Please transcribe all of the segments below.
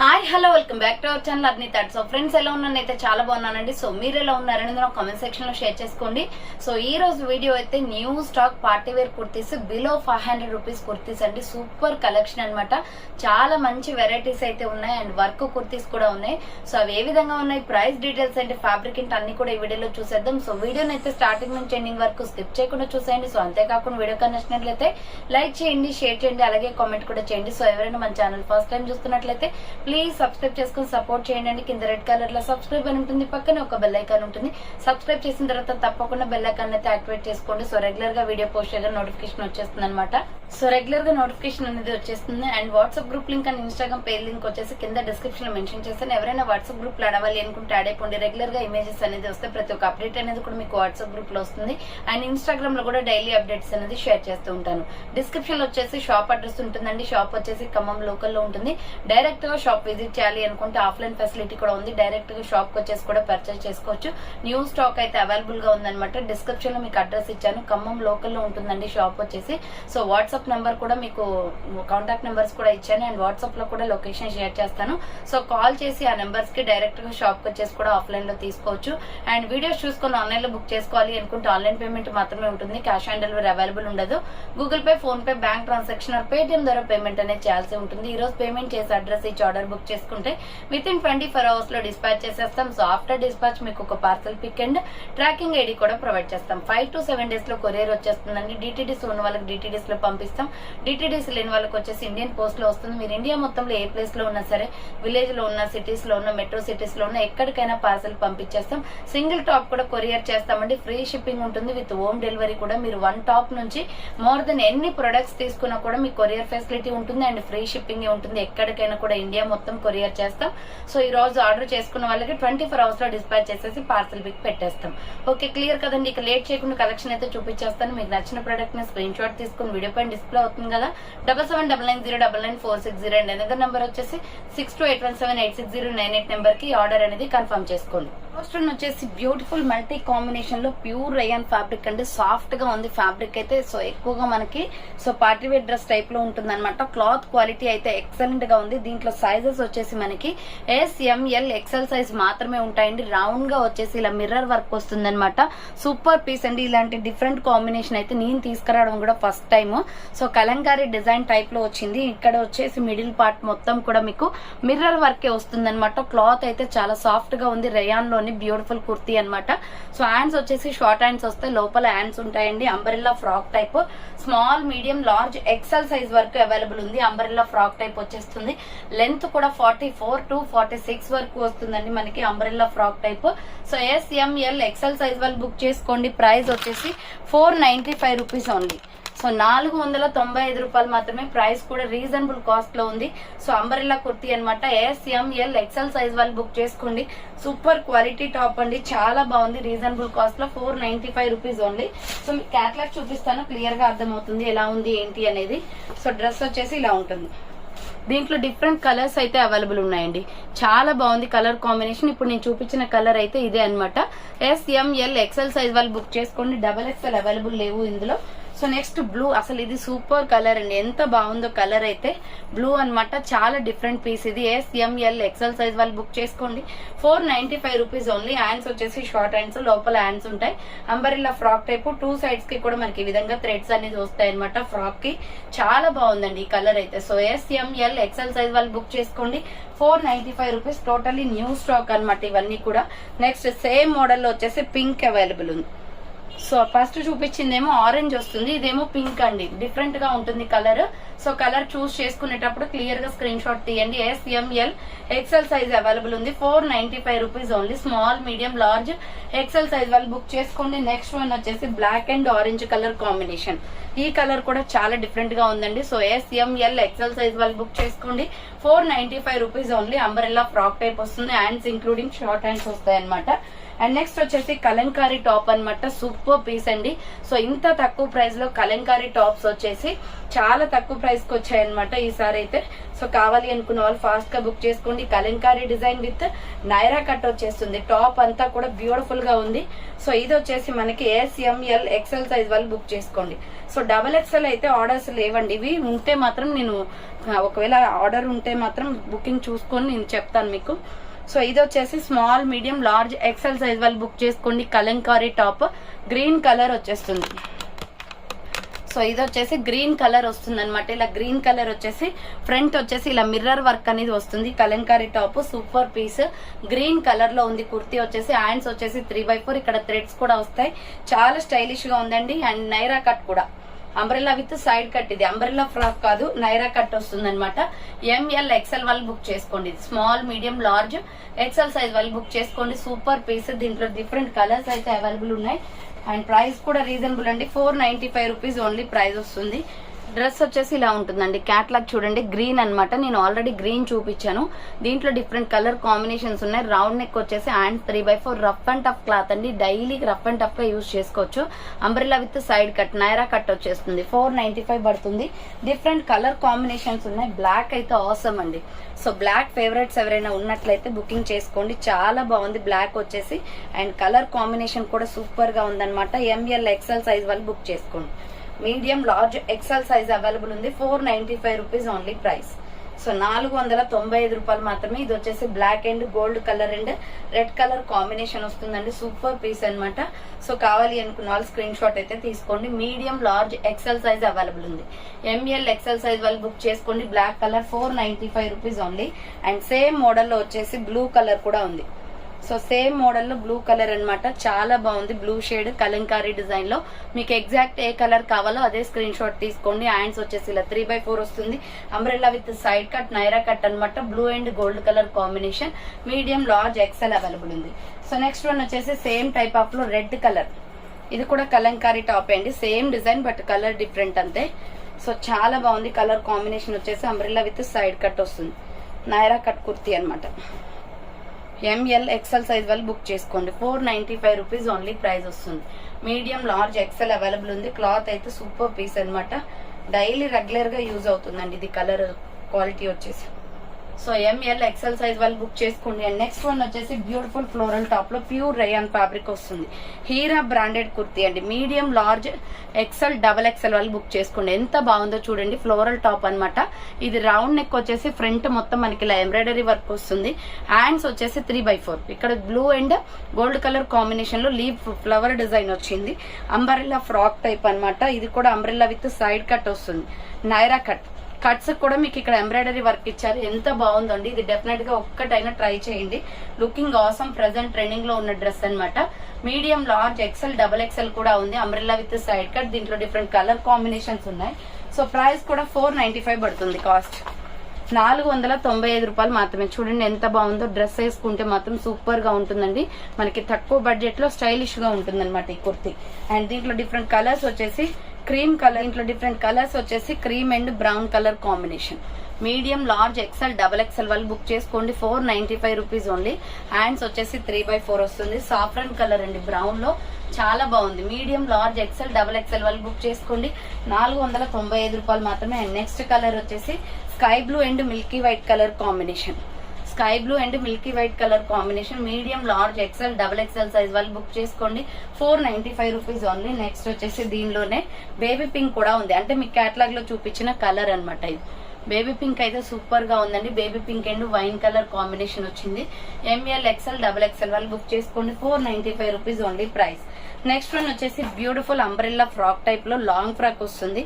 Hi hello welcome back to our channel Arni thoughts. So friends ఎలా ఉన్నానైతే చాలా బాగున్నానండి. సో మీరు ఎలా ఉన్నారనేది నా కామెంట్ సెక్షన్ లో షేర్ చేసుకోండి. సో ఈ రోజు వీడియో అయితే new stock party wear kurtis below 500 rupees kurtis అండి. సూపర్ కలెక్షన్ అనమాట. చాలా మంచి వెరైటీస్ అయితే ఉన్నాయి అండ్ వర్క్ కుర్తీస్ కూడా ఉన్నాయి. సో అవి ఏ విధంగా ఉన్నాయి, ప్రైస్ డీటెయిల్స్ అంటే ఫ్యాబ్రిక్ ఇంట్ అన్ని కూడా ఈ వీడియోలో చూసేద్దాం. సో వీడియోని అయితే స్టార్టింగ్ నుంచి ఎండింగ్ వరకు స్కిప్ చేయకుండా చూసేయండి. సో అంతేకాకుండా వీడియో నచ్చినట్లయితే లైక్ చేయండి, షేర్ చేయండి, అలాగే కామెంట్ కూడా చేయండి. సో ఎవరైనా మన ఛానల్ ఫస్ట్ టైం చూస్తున్నట్లయితే ప్లీజ్ సబ్స్క్రైబ్ చేసుకుని సపోర్ట్ చేయండి. కింద రెడ్ కలర్ లో సబ్స్క్రైబ్ అని ఉంటుంది, పక్కనే ఒక బెల్ ఐకాన్ ఉంటుంది. సబ్స్క్రైబ్ చేసిన తర్వాత తప్పకుండా బెల్ ఐకాన్ అయితే యాక్టివేట్ చేసుకోండి. సో రెగ్యులర్ గా వీడియో పోస్ట్ చేయగా నోటిఫికేషన్ వచ్చేస్తుంది అనమాట. సో రెగ్యులర్ గా నోటిఫికేషన్ అనేది వచ్చేస్తుంది. And WhatsApp group link and Instagram page link వచ్చేసి కింద డిస్క్రిప్షన్ లో మెన్షన్ చేస్తాను. ఎవరైనా వాట్సాప్ గ్రూప్ లో అడవాలి అనుకుంటే యాడ్ అయిపోండి. రెగ్యులర్ గా ఇమేజెస్ అనేది వస్తే ప్రతి ఒక్క అప్డేట్ అనేది కూడా మీకు వాట్సాప్ గ్రూప్ లో వస్తుంది. అండ్ ఇన్స్టాగ్రామ్ లో కూడా డైలీ అప్డేట్స్ అనేది షేర్ చేస్తూ ఉంటాను. డిస్క్రిప్షన్ లో వచ్చేసి షాప్ అడ్రస్ ఉంటుందండి. షాప్ వచ్చేసి ఖమ్మం లోకల్ లో ఉంటుంది. డైరెక్ట్ గా షాప్ విజిట్ చేయాలి అనుకుంటే ఆఫ్లైన్ ఫెసిలిటీ కూడా ఉంది. డైరెక్ట్ గా షాప్ కి వచ్చేసి కూడా పర్చేస్ చేసుకోవచ్చు. న్యూ స్టాక్ అయితే అవైలబుల్ గా ఉందన్నమాట. డిస్క్రిప్షన్ లో మీకు అడ్రస్ ఇచ్చాను. ఖమ్మం లోకల్ లో ఉంటుందండి షాప్ వచ్చేసి. సో వాట్సాప్ నెంబర్ కూడా మీకు కాంటాక్ట్ నెంబర్స్ కూడా ఇచ్చాను. అండ్ వాట్సాప్ లో కూడా లొకేషన్ షేర్ చేస్తాను. సో కాల్ చేసి ఆ నెంబర్స్ కి డైరెక్ట్ గా షాప్ కి వచ్చేసి కూడా ఆఫ్లైన్ లో తీసుకోవచ్చు. అండ్ వీడియోస్ చూసుకొని ఆన్లైన్ లో బుక్ చేసుకోవాలి అనుకుంటే ఆన్లైన్ పేమెంట్ మాత్రమే ఉంటుంది. క్యాష్ ఆన్ డెలివరీ అవైలబుల్ ఉండదు. Google Pay, PhonePe, bank transaction or Paytm ద్వారా పేమెంట్ అనేది చేయాల్సి ఉంటుంది. ఈ రోజు పేమెంట్ చేసి అడ్రస్ ఇచ్చి ఆర్డర్ బుక్ చేసుకుంటే విత్ ఇన్ 24 hours లో డిస్పాచ్ చేసేస్తాం. సో ఆఫ్టర్ డిస్పాచ్ మీకు ఒక parcel pick and tracking ID కూడా ప్రొవైడ్ చేస్తాం. 5 to 7 days లో కొరియర్ వచ్చేస్తుందండి. డిటిడిస్ ఉన్న వాళ్ళకి డిటిడిస్ లో పంపిస్తాం. డిటిడిస్ లేని వాళ్ళకి వచ్చేసి ఇండియన్ పోస్ట్ లో వస్తుంది. మీరు ఇండియా మొత్తంలో ఏ ప్లేస్ లో ఉన్నా సరే, విలేజ్ లో ఉన్న, సిటీస్ లో ఉన్న, మెట్రో సిటీస్ లో ఉన్న ఎక్కడికైనా పార్సల్ పంపించేస్తాం. సింగిల్ టాప్ కూడా కొరియర్ చేస్తామండి. ఫ్రీ షిప్పింగ్ ఉంటుంది విత్ హోమ్ డెలివరీ కూడా. మీరు 1 టాప్ నుంచి మోర్ దెన్ ఎన్ని ప్రొడక్ట్స్ తీసుకున్నా కూడా మీకు కొరియర్ ఫెసిలిటీ ఉంటుంది అండ్ ఫ్రీ షిప్పింగ్ ఉంటుంది. ఎక్కడికైనా కూడా ఇండియా మొత్తం కొరియర్ చేస్తాం. సో ఈ రోజు ఆర్డర్ చేసుకున్న వాళ్ళకి 24 hours లో డిస్పాచ్ చేసేసి పార్సల్ పిక్ పెట్టేస్తాం. ఓకే, క్లియర్ కదండి. ఇక లేట్ చేయకుండా కలెక్షన్ అయితే చూపించేస్తాను. మీకు నచ్చిన ప్రొడక్ట్ ని స్క్రీన్ షాట్ తీసుకుని వీడియో పైన డిస్ప్లే అవుతుంది కదా, 7799099460 అండ్ అనదర్ నెంబర్ వచ్చేసి 6281786098 నెంబర్ కి ఆర్డర్ అనేది కన్ఫర్మ్ చేసుకోండి. ఫస్ట్ వన్ వచ్చేసి బ్యూటిఫుల్ మల్టీ కాంబినేషన్ లో ప్యూర్ రయాన్ ఫ్యాబ్రిక్ అండి. సాఫ్ట్ గా ఉంది ఫ్యాబ్రిక్ అయితే. సో ఎక్కువగా మనకి పార్టీ వేర్ డ్రెస్ టైప్ లో ఉంటుంది అనమాట. క్లాత్ క్వాలిటీ అయితే ఎక్సలెంట్ గా ఉంది. దీంట్లో సైజెస్ వచ్చేసి మనకి SML XL సైజ్ మాత్రమే ఉంటాయండి. రౌండ్ గా వచ్చేసి ఇలా మిర్రర్ వర్క్ వస్తుంది అనమాట. సూపర్ పీస్ అండి. ఇలాంటి డిఫరెంట్ కాంబినేషన్ అయితే నేను తీసుకురావడం కూడా first time. So Kalamkari design type లో వచ్చింది. ఇక్కడ వచ్చేసి మిడిల్ పార్ట్ మొత్తం కూడా మీకు మిర్రర్ వర్కే వస్తుంది అనమాట. క్లాత్ అయితే చాలా సాఫ్ట్ గా ఉంది. రయాన్ లోని బ్యూటిఫుల్ కుర్తీ అనమాట. సో హ్యాండ్స్ వచ్చేసి షార్ట్ హ్యాండ్స్ వస్తాయి. లోపల హ్యాండ్స్ ఉంటాయండి. Umbrella frock type small, medium, large, XL size వరకు అవైలబుల్ ఉంది. అంబ్రెల్లా ఫ్రాక్ టైప్ వచ్చేస్తుంది. లెంత్ కూడా 44 to 46 వరకు వస్తుందండి మనకి umbrella frock type. So SML XL size వాళ్ళు బుక్ చేసుకోండి. ప్రైస్ వచ్చేసి 495 రూపీస్ ఓన్లీ. సో 495 రూపాయలు మాత్రమే. ప్రైస్ కూడా రీజనబుల్ కాస్ట్ లో ఉంది. సో అంబ్రెల్లా కుర్తీ అనమాట. SML XL సైజ్ వాళ్ళు బుక్ చేసుకోండి. సూపర్ క్వాలిటీ టాప్ అండి. చాలా బాగుంది. రీజనబుల్ కాస్ట్ లో 495 రూపీస్ ఓన్లీ. సో మీకు క్యాటలాగ్ చూపిస్తాను, క్లియర్ గా అర్థమవుతుంది ఎలా ఉంది ఏంటి అనేది. సో డ్రెస్ వచ్చేసి ఇలా ఉంటుంది. దీంట్లో డిఫరెంట్ కలర్స్ అయితే అవైలబుల్ ఉన్నాయండి. చాలా బాగుంది కలర్ కాంబినేషన్. ఇప్పుడు నేను చూపించిన కలర్ అయితే ఇదే అనమాట. SML XL సైజ్ వాళ్ళు బుక్ చేసుకోండి. XXL అవైలబుల్ లేవు ఇందులో. So next blue. అసలు ఇది సూపర్ కలర్ అండి. ఎంత బాగుందో కలర్ అయితే. బ్లూ అనమాట. చాలా డిఫరెంట్ పీస్ ఇది. SML XL సైజ్ వాళ్ళు బుక్ చేసుకోండి. 495 రూపీస్ ఓన్లీ. హ్యాండ్స్ వచ్చేసి షార్ట్ హ్యాండ్స్, లోపల హ్యాండ్స్ ఉంటాయి. Umbrella frock type. 2 సైడ్స్ కి కూడా మనకి ఈ విధంగా థ్రెడ్స్ అనేది వస్తాయి అనమాట ఫ్రాక్ కి. చాలా బాగుందండి ఈ కలర్ అయితే. సో SML XL సైజ్ వాళ్ళు బుక్ చేసుకోండి. 495 రూపీస్. టోటల్లీ న్యూ స్టాక్ అనమాట ఇవన్నీ కూడా. నెక్స్ట్ సేమ్ మోడల్ లో వచ్చేసి పింక్ అవైలబుల్ ఉంది. సో ఫస్ట్ చూపించిందేమో ఆరెంజ్ వస్తుంది, ఇదేమో పింక్ అండి. డిఫరెంట్ గా ఉంటుంది కలర్. సో కలర్ చూస్ చేసుకునేటప్పుడు క్లియర్ గా స్క్రీన్ షాట్ తీయండి. SML XL సైజ్ అవైలబుల్ ఉంది. 495 rupees only. Small, medium, large, XL size వాళ్ళు బుక్ చేసుకోండి. నెక్స్ట్ వన్ వచ్చేసి black and orange colour combination. ఈ కలర్ కూడా చాలా డిఫరెంట్ గా ఉందండి. సో SML XL సైజ్ వాళ్ళు బుక్ చేసుకోండి. 495 rupees only. Umbrella frock type వస్తుంది. హ్యాండ్స్ ఇంక్లూడింగ్ షార్ట్ హ్యాండ్స్ వస్తాయి అనమాట. అండ్ నెక్స్ట్ వచ్చేసి కలంకారీ టాప్ అనమాట. సూపర్ పీస్ అండి. సో ఇంత తక్కువ ప్రైస్ లో కలంకారీ టాప్స్ వచ్చేసి చాలా తక్కువ ప్రైస్ కి వచ్చాయన్నమాట ఈసారి అయితే. సో కావాలి అనుకున్న వాళ్ళు ఫాస్ట్ గా బుక్ చేసుకోండి. Kalamkari design with Naira cut వచ్చేస్తుంది. టాప్ అంతా కూడా బ్యూటిఫుల్ గా ఉంది. సో ఇది వచ్చేసి మనకి SML XL సైజ్ వాళ్ళు బుక్ చేసుకోండి. సో XXL అయితే ఆర్డర్స్ లేవండి. ఇవి ఉంటే మాత్రం నేను ఒకవేళ ఆర్డర్ ఉంటే మాత్రం బుకింగ్ చూసుకొని నేను చెప్తాను మీకు. సో ఇది వచ్చేసి small, medium, large, XL size వాళ్ళు బుక్ చేసుకోండి. కలంకారీ టాప్ గ్రీన్ కలర్ వచ్చేస్తుంది. సో ఇది వచ్చేసి గ్రీన్ కలర్ వస్తుంది అనమాట. ఇలా గ్రీన్ కలర్ వచ్చేసి ఫ్రంట్ వచ్చేసి ఇలా మిర్రర్ వర్క్ అనేది వస్తుంది. Kalamkari top super piece green colour లో ఉంది. కుర్తీ వచ్చేసి హ్యాండ్స్ వచ్చేసి 3/4, ఇక్కడ థ్రెడ్స్ కూడా వస్తాయి. చాలా స్టైలిష్ గా ఉందండి. అండ్ నైరా కట్ కూడా, అంబ్రెల్లా విత్ సైడ్ కట్. ఇది అంబ్రెల్లా ఫ్రాక్ కాదు, నైరా కట్ వస్తుంది అనమాట. ఎంఎల్ ఎక్సెల్ వాళ్ళు బుక్ చేసుకోండి. Small, medium, large, XL size వాళ్ళు బుక్ చేసుకోండి. Super piece. దీంట్లో డిఫరెంట్ కలర్స్ అయితే అవైలబుల్ ఉన్నాయి. అండ్ ప్రైస్ కూడా రీజనబుల్ అండి. 495 రూపీస్ ఓన్లీ ప్రైస్ వస్తుంది. డ్రెస్ వచ్చేసి ఇలా ఉంటుందండి. క్యాట్లాగ్ చూడండి, గ్రీన్ అన్నమాట. నేను ఆల్రెడీ గ్రీన్ చూపించాను. దీంట్లో డిఫరెంట్ కలర్ కాంబినేషన్స్ ఉన్నాయి. రౌండ్ నెక్ వచ్చేసి hand 3/4 rough and tough cloth అండి. డైలీ రఫ్ అండ్ టఫ్ గా యూజ్ చేసుకోవచ్చు. Umbrella with side cut, Naira cut వచ్చేస్తుంది. 495 పడుతుంది. డిఫరెంట్ కలర్ కాంబినేషన్స్ ఉన్నాయి. బ్లాక్ అయితే ఆసమ్ అండి. సో బ్లాక్ ఫేవరెట్స్ ఎవరైనా ఉన్నట్లయితే బుకింగ్ చేసుకోండి. చాలా బాగుంది బ్లాక్ వచ్చేసి. అండ్ కలర్ కాంబినేషన్ కూడా సూపర్ గా ఉందన్నమాట. ఎంఎల్ ఎక్సెల్ సైజ్ వాళ్ళు బుక్ చేసుకోండి. Medium, large, XL size available ఉంది. 495 రూపీస్ ఓన్లీ ప్రైస్. సో 495 రూపాయలు మాత్రమే. ఇది వచ్చేసి black and gold colour and red colour combination వస్తుందండి. సూపర్ పీస్ అన్నమాట. సో కావాలి అనుకున్న వాళ్ళు స్క్రీన్ షాట్ అయితే తీసుకోండి. Medium, large, XL size available ఉంది. ఎంఎల్ ఎక్సెల్ సైజ్ వాళ్ళు బుక్ చేసుకోండి. Black colour 495 rupees only. And same model లో వచ్చేసి బ్లూ కలర్ కూడా ఉంది. సో సేమ్ మోడల్ లో బ్లూ కలర్ అన్నమాట. చాలా బాగుంది. బ్లూ షేడ్ కలంకారీ డిజైన్ లో. మీకు ఎగ్జాక్ట్ ఏ కలర్ కావాలో అదే స్క్రీన్ షాట్ తీసుకోండి. హ్యాండ్స్ వచ్చేసి ఇలా 3/4 వస్తుంది. Umbrella with side cut, Naira cut అన్నమాట. Blue and gold colour combination. Medium, large, XL available ఉంది. సో నెక్స్ట్ వన్ వచ్చేసి సేమ్ టైప్ ఆఫ్ లో రెడ్ కలర్. ఇది కూడా కలంకారీ టాప్ అండి. Same design but colour different అంతే. సో చాలా బాగుంది. కలర్ కాంబినేషన్ వచ్చేసి అంబ్రెల్లా విత్ సైడ్ కట్ వస్తుంది. నైరా కట్ కుర్తీ అనమాట. ఎంఎల్ ఎక్సెల్ సైజ్ వాళ్ళు బుక్ చేసుకోండి. 495 రూపీస్ ఓన్లీ ప్రైస్ వస్తుంది. మీడియం, లార్జ్, ఎక్సెల్ అవైలబుల్ ఉంది. క్లాత్ అయితే సూపర్ పీస్ అన్నమాట. డైలీ రెగ్యులర్ గా యూజ్ అవుతుందండి. ఇది కలర్ క్వాలిటీ వచ్చేసి. సో ఎంఎల్ ఎక్సెల్ సైజ్ వాళ్ళు బుక్ చేసుకోండి. అండ్ నెక్స్ట్ వన్ వచ్చేసి బ్యూటిఫుల్ ఫ్లోరల్ టాప్ లో ప్యూర్ రేయాన్ ఫ్యాబ్రిక్ వస్తుంది. హీరా బ్రాండెడ్ కుర్తీ అండి. Medium, large, XL, double XL వాళ్ళు బుక్ చేసుకోండి. ఎంత బాగుందో చూడండి. ఫ్లోరల్ టాప్ అన్నమాట. ఇది రౌండ్ నెక్ వచ్చేసి ఫ్రంట్ మొత్తం మనకి ఇలా ఎంబ్రాయిడరీ వర్క్ వస్తుంది. హ్యాండ్స్ వచ్చేసి 3/4. ఇక్కడ blue and gold colour combination లో లీవ్ ఫ్లవర్ డిజైన్ వచ్చింది. అంబ్రెల్లా ఫ్రాక్ టైప్ అన్నమాట. ఇది కూడా అంబ్రెల్లా విత్ సైడ్ కట్ వస్తుంది. నైరా కట్. కట్స్ కూడా మీకు ఇక్కడ ఎంబ్రాయిడరీ వర్క్ ఇచ్చారు. ఎంత బాగుందండి. ఇది డెఫినెట్ గా ఒక్కటైనా ట్రై చేయండి. Looking awesome. ప్రెసెంట్ ట్రెండింగ్ లో ఉన్న డ్రెస్ అన్నమాట. Medium, large, XL, double XL కూడా ఉంది. Umbrella with side cut. దీంట్లో డిఫరెంట్ కలర్ కాంబినేషన్స్ ఉన్నాయి. సో ప్రైస్ కూడా 495 పడుతుంది. కాస్ట్ 495 రూపాయలు మాత్రమే. చూడండి ఎంత బాగుందో. డ్రెస్ వేసుకుంటే మాత్రం సూపర్ గా ఉంటుందండి. మనకి తక్కువ బడ్జెట్ లో స్టైలిష్ గా ఉంటుంది అనమాట ఈ కుర్తీ. అండ్ దీంట్లో డిఫరెంట్ కలర్స్ వచ్చేసి క్రీమ్ కలర్. ఇంట్లో డిఫరెంట్ కలర్స్ వచ్చేసి cream and brown colour combination. Medium, large, XL, double XL వాళ్ళు బుక్ చేసుకోండి. 495 రూపీస్ ఓన్లీ. హ్యాండ్స్ వచ్చేసి 3/4 వస్తుంది. సాఫ్రన్ కలర్ అండి, బ్రౌన్ లో. చాలా బాగుంది. Medium, large, XL, double XL వాళ్ళు బుక్ చేసుకోండి. 495 రూపాయలు మాత్రమే. అండ్ నెక్స్ట్ కలర్ వచ్చేసి sky blue and milky white colour combination. Sky blue and milky white colour combination. Medium, large, XL, double XL size వాళ్ళు బుక్ చేసుకోండి. 495 రూపీస్ ఓన్లీ. నెక్స్ట్ వచ్చేసి దీనిలోనే baby pink కూడా ఉంది. అంటే మీకు కేటలాగ్ లో చూపించిన కలర్ అనమాట. ఇది బేబీ పింక్ అయితే సూపర్ గా ఉందండి. Baby pink and wine colour combination వచ్చింది. ఎంఎల్, ఎక్సెల్, డబల్ ఎక్సెల్ వాళ్ళు బుక్ చేసుకోండి. 495 rupees only price. Next one వచ్చేసి బ్యూటిఫుల్ అంబ్రెల్లా ఫ్రాక్ టైప్ లో లాంగ్ ఫ్రాక్ వస్తుంది.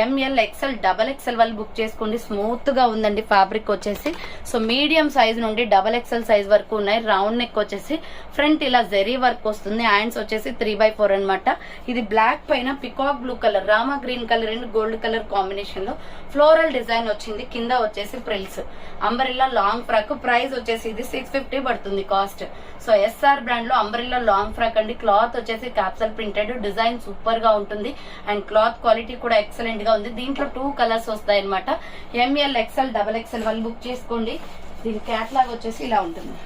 ఎంఎల్, ఎక్సెల్, డబల్ ఎక్సెల్ వాళ్ళు బుక్ చేసుకోండి. స్మూత్ గా ఉందండి ఫ్యాబ్రిక్ వచ్చేసి. సో మీడియం సైజ్ నుండి డబల్ ఎక్సెల్ సైజ్ వరకు ఉన్నాయి. రౌండ్ నెక్ వచ్చేసి ఫ్రంట్ ఇలా జెరీ వర్క్ వస్తుంది. హ్యాండ్స్ వచ్చేసి 3/4 అనమాట. ఇది బ్లాక్ పైన peacock blue colour, Rama green colour and gold colour combination లో ఫ్లోరల్ డిజైన్ వచ్చింది. కింద వచ్చేసి frills. Umbrella long frock. Price వచ్చేసి ఇది 650 పడుతుంది కాస్ట్. సో ఎస్ఆర్ బ్రాండ్ లో అంబ్రెల్లా లాంగ్ ఫ్రాక్ అండి. క్లాత్ వచ్చేసి క్యాప్సల్ ప్రింటెడ్. డిజైన్ సూపర్ గా ఉంటుంది. అండ్ క్లాత్ క్వాలిటీ కూడా ఎక్సలెంట్ గా ఉంది. దీంట్లో 2 కలర్స్ వస్తాయి అనమాట. ఎంఎల్, ఎక్సెల్, డబల్ ఎక్సెల్ వాళ్ళు బుక్ చేసుకోండి. దీని క్యాట్లాగ్ వచ్చేసి ఇలా ఉంటుంది.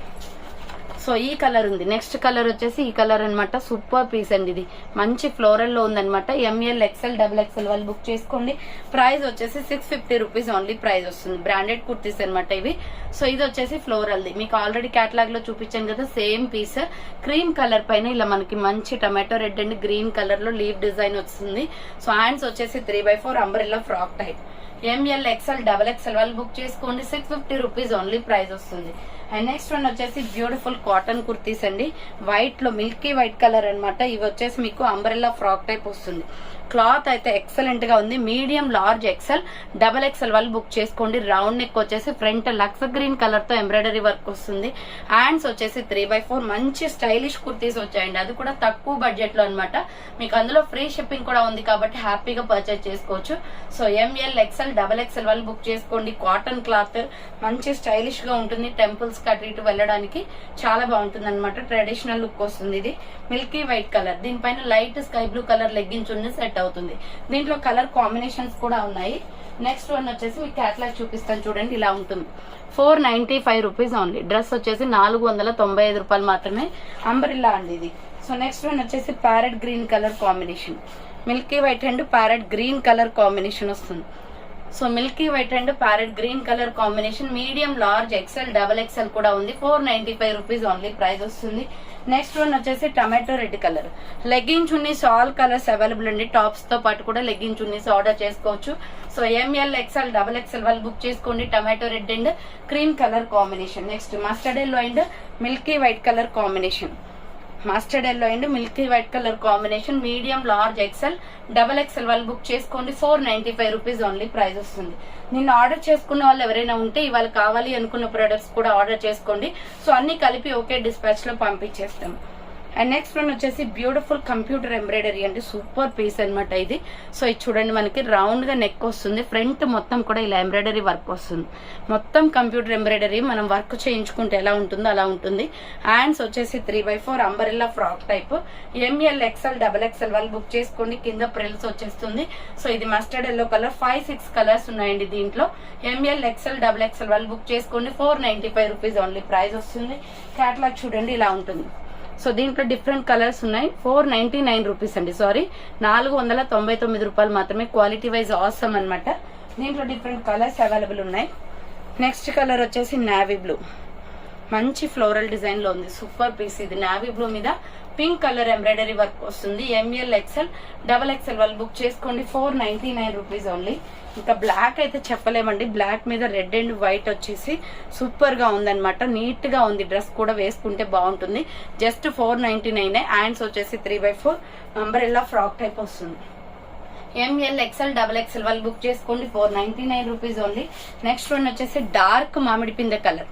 సో ఈ కలర్ ఉంది. నెక్స్ట్ కలర్ వచ్చేసి ఈ కలర్ అనమాట. సూపర్ పీస్ అండి. ఇది మంచి ఫ్లోరల్ లో ఉందనమాట. ఎంఎల్, ఎక్సెల్, డబల్ ఎక్సెల్ వాళ్ళు బుక్ చేసుకోండి. ప్రైస్ వచ్చేసి 650 రూపీస్ ఓన్లీ ప్రైస్ వస్తుంది. బ్రాండెడ్ కుర్తీస్ అనమాట ఇవి. సో ఇది వచ్చేసి ఫ్లోరల్ ది. మీకు ఆల్రెడీ కేటలాగ్ లో చూపించాను కదా. సేమ్ పీస్ క్రీమ్ కలర్ పైన ఇలా మనకి మంచి tomato red and green colour లో లీవ్ డిజైన్ వస్తుంది. సో హ్యాండ్స్ వచ్చేసి 3/4 umbrella frock type. M L XL double XL వాళ్ళు బుక్ చేసుకోండి 650 రూపీస్ ఓన్లీ ప్రైస్ వస్తుంది. అండ్ నెక్స్ట్ వన్ వచ్చేసి బ్యూటిఫుల్ కాటన్ కుర్తీస్ అండి, వైట్ లో మిల్కీ వైట్ కలర్ అన్నమాట. ఇవి వచ్చేసి మీకు అంబ్రెల్లా ఫ్రాక్ టైప్ వస్తుంది. క్లాత్ అయితే ఎక్సలెంట్ గా ఉంది. Medium, large, XL, double XL వాళ్ళు బుక్ చేసుకోండి. రౌండ్ నెక్ వచ్చేసి ఫ్రంట్ లక్స్ గ్రీన్ కలర్ తో ఎంబ్రాయిడరీ వర్క్ వస్తుంది. హ్యాండ్స్ వచ్చేసి 3/4 మంచి స్టైలిష్ కుర్తీస్ వచ్చాయండి, అది కూడా తక్కువ బడ్జెట్ లో అనమాట. మీకు అందులో ఫ్రీ షిప్పింగ్ కూడా ఉంది కాబట్టి హ్యాపీగా పర్చేజ్ చేసుకోవచ్చు. So ML XL double XL వాళ్ళు బుక్ చేసుకోండి. కాటన్ క్లాత్ మంచి స్టైలిష్ గా ఉంటుంది. టెంపుల్స్ కి అటు ఇటు వెళ్ళడానికి చాలా బాగుంటుంది అనమాట. ట్రెడిషనల్ లుక్ వస్తుంది. ఇది మిల్కీ వైట్ కలర్, దీనిపైన light sky blue colour leggings ఉంది, సెట్ అవుతుంది. దీంట్లో కలర్ కాంబినేషన్స్ కూడా ఉన్నాయి. నెక్స్ట్ వన్ వచ్చేసి మీకు క్యాటలాగ్ చూపిస్తాను చూడండి, ఇలా ఉంటుంది. 495 రూపీస్ ఓన్లీ. డ్రెస్ వచ్చేసి 495 రూపాయలు మాత్రమే. అంబ్రిల్లా అండి ఇది. సో నెక్స్ట్ వన్ వచ్చేసి parrot green colour combination, milky white and parrot green colour combination వస్తుంది. So milky white and parrot green colour combination, medium, large, XL, double XL కూడా ఉంది. 495 rupees only price వస్తుంది. Next one వచ్చేసి tomato red colour, legging chunnis all colours available అండి. Tops తో పాటు కూడా లెగ్గింగ్ చున్నీస్ ఆర్డర్ చేసుకోవచ్చు. So ML XL double XL వాళ్ళు బుక్ చేసుకోండి. Tomato red and cream colour combination. Next mustard yellow and milky white colour combination, mustard yellow and milky white colour combination, medium, large, XL, double XL వాళ్ళు book చేసుకోండి. 495 rupees only price వస్తుంది. నిన్న order చేసుకున్న వాళ్ళు ఎవరైనా ఉంటే ఇవాళ కావాలి అనుకున్న ప్రొడక్ట్స్ కూడా ఆర్డర్ చేసుకోండి. సో అన్ని కలిపి ఒకే డిస్పాచ్ లో పంపించేస్తాం. అండ్ నెక్స్ట్ వన్ వచ్చేసి బ్యూటిఫుల్ కంప్యూటర్ ఎంబ్రాయిడరీ అండి, సూపర్ పీస్ అనమాట ఇది. సో ఇది చూడండి, మనకి రౌండ్ గా నెక్ వస్తుంది. ఫ్రంట్ మొత్తం కూడా ఇలా ఎంబ్రాయిడరీ వర్క్ వస్తుంది. మొత్తం కంప్యూటర్ ఎంబ్రాయిడరీ, మనం వర్క్ చేయించుకుంటే ఎలా ఉంటుందో అలా ఉంటుంది. హ్యాండ్స్ వచ్చేసి 3/4 umbrella frock type. ML XL double XL వాళ్ళు బుక్ చేసుకోండి. కింద ప్రిల్స్ వచ్చేస్తుంది. సో ఇది మస్టర్డ్ ఎల్లో కలర్. 5-6 కలర్స్ ఉన్నాయండి దీంట్లో. ఎంఎల్ ఎక్సెల్ డబల్ ఎక్సెల్ వాళ్ళు బుక్ చేసుకోండి. 495 రూపీస్ ఓన్లీ ప్రైస్ వస్తుంది. క్యాటలాగ్ చూడండి, ఇలా ఉంటుంది. సో దీంట్లో డిఫరెంట్ కలర్స్ ఉన్నాయి. 499 రూపీస్ అండి, సారీ 499 రూపాయలు మాత్రమే. క్వాలిటీ వైజ్ ఆసమ్ అనమాట. దీంట్లో డిఫరెంట్ కలర్స్ అవైలబుల్ ఉన్నాయి. నెక్స్ట్ కలర్ వచ్చేసి నావీ బ్లూ, మంచి ఫ్లోరల్ డిజైన్ లో ఉంది, సూపర్ పీస్ ఇది. నావీ బ్లూ మీద పింక్ కలర్ ఎంబ్రాయిడరీ వర్క్ వస్తుంది. ఎంఎల్ ఎక్సెల్ డబల్ ఎక్సెల్ వాళ్ళు బుక్ చేసుకోండి. 499 రూపీస్ ఓన్లీ. ఇంకా బ్లాక్ అయితే చెప్పలేమండి, బ్లాక్ మీద రెడ్ అండ్ వైట్ వచ్చేసి సూపర్ గా ఉందన్నమాట. నీట్ గా ఉంది, డ్రెస్ కూడా వేసుకుంటే బాగుంటుంది. జస్ట్ 499. హ్యాండ్స్ వచ్చేసి 3/4 అంబ్రెల్లా ఫ్రాక్ టైప్ వస్తుంది. ఎంఎల్ ఎక్సెల్ డబల్ ఎక్సెల్ వాళ్ళు బుక్ చేసుకోండి. 499 రూపీస్ ఓన్లీ. నెక్స్ట్ వన్ వచ్చేసి డార్క్ మామిడి పిందె కలర్,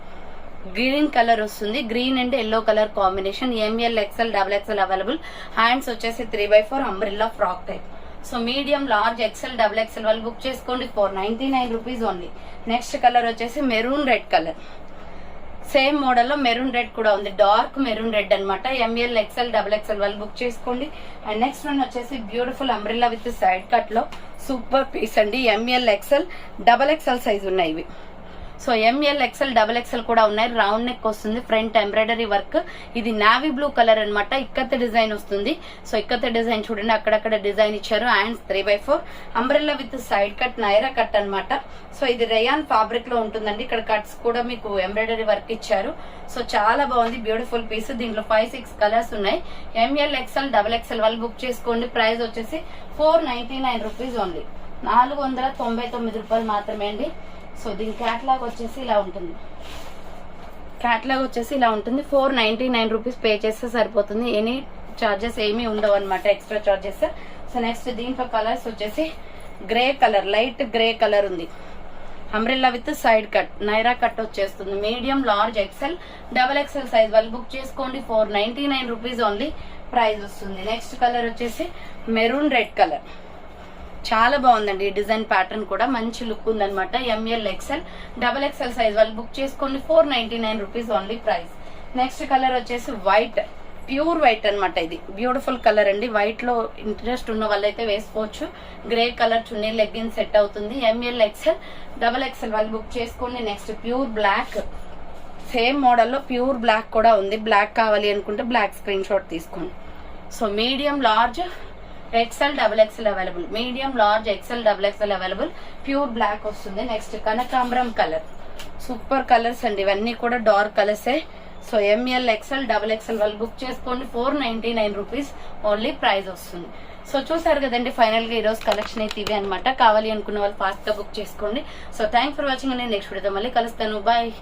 గ్రీన్ కలర్ వస్తుంది. Green and yellow colour combination. ML XL double XL available. Hands వచ్చేసి 3/4 umbrella frock type. So medium, large, XL, double XL వాళ్ళు book చేసుకోండి. 499 rupees only. Next colour వచ్చేసి maroon red colour, same model లో maroon red కూడా ఉంది, dark maroon red అనమాట. ML XL double XL వాళ్ళు book చేసుకోండి. అండ్ నెక్స్ట్ వన్ వచ్చేసి beautiful umbrella with side cut లో సూపర్ పీస్ అండి. ML XL double XL size ఉన్నాయి ఇవి. So ML XL double XL కూడా ఉన్నాయి. రౌండ్ నెక్ వస్తుంది, ఫ్రంట్ ఎంబ్రాయిడరీ వర్క్. ఇది నావీ బ్లూ కలర్ అనమాట. ఇక్కత డిజైన్ వస్తుంది. సో ఇక్కత డిజైన్ చూడండి, అక్కడక్కడ డిజైన్ ఇచ్చారు. Hands 3/4 umbrella with side cut, Naira cut అనమాట. సో ఇది రేయాన్ ఫ్యాబ్రిక్ లో ఉంటుందండి. ఇక్కడ కట్స్ కూడా మీకు ఎంబ్రాయిడరీ వర్క్ ఇచ్చారు. సో చాలా బాగుంది, బ్యూటిఫుల్ పీస్. దీంట్లో 5-6 కలర్స్ ఉన్నాయి. ఎంఎల్ ఎక్సెల్ డబల్ ఎక్సెల్ వాళ్ళు బుక్ చేసుకోండి. ప్రైస్ వచ్చేసి 499 రూపీస్ ఓన్లీ. 499 రూపాయలు మాత్రమే అండి. సో దీని క్యాటలాగ్ వచ్చేసి ఇలా ఉంటుంది. 499 రూపీస్ పే చేస్తే సరిపోతుంది. ఎనీ చార్జెస్ ఏమీ ఉండవు అనమాట, ఎక్స్ట్రా చార్జెస్. సో నెక్స్ట్ దీంట్లో కలర్స్ వచ్చేసి grey colour, light grey colour ఉంది. Umbrella with side cut, Naira cut వచ్చేస్తుంది. Medium, large, XL, double XL size వాళ్ళు బుక్ చేసుకోండి. 499 రూపీస్ ఓన్లీ ప్రైస్ వస్తుంది. నెక్స్ట్ కలర్ వచ్చేసి మెరూన్ రెడ్ కలర్, చాలా బాగుందండి. ఈ డిజైన్ ప్యాటర్న్ కూడా మంచి లుక్ ఉందన్నమాట. ML XL double XL size వాళ్ళు బుక్ చేసుకోండి. 499 rupees only price. Next colour వచ్చేసి వైట్, ప్యూర్ వైట్ అనమాట. ఇది బ్యూటిఫుల్ కలర్ అండి. వైట్ లో ఇంట్రెస్ట్ ఉన్న వాళ్ళైతే వేసుకోవచ్చు. Grey colour chunni legging set అవుతుంది. ఎంఎల్ ఎక్సెల్ డబల్ ఎక్సెల్ వాళ్ళు బుక్ చేసుకోండి. నెక్స్ట్ ప్యూర్ బ్లాక్, సేమ్ మోడల్లో ప్యూర్ బ్లాక్ కూడా ఉంది. బ్లాక్ కావాలి అనుకుంటే బ్లాక్ స్క్రీన్ షాట్ తీసుకోండి. So medium, large, XL double XL available. Medium, large, XL double XL available. Pure black వస్తుంది. నెక్స్ట్ కనకాంబరం కలర్, సూపర్ కలర్స్ అండి. ఇవన్నీ కూడా డార్క్ కలర్సే. So ML XL double XL వాళ్ళు బుక్ చేసుకోండి. 499 రూపీస్ ఓన్లీ ప్రైస్ వస్తుంది. సో చూసారు కదండి, ఫైనల్ గా ఈ రోజు కలెక్షన్ అయితే ఇవే అనమాట. కావాలి అనుకున్న వాళ్ళు ఫాస్ట్ గా బుక్ చేసుకోండి. సో థ్యాంక్స్ ఫర్ వాచింగ్ అండి. నెక్స్ట్ వీడియోతో మళ్ళీ కలుస్తాను. బాయ్.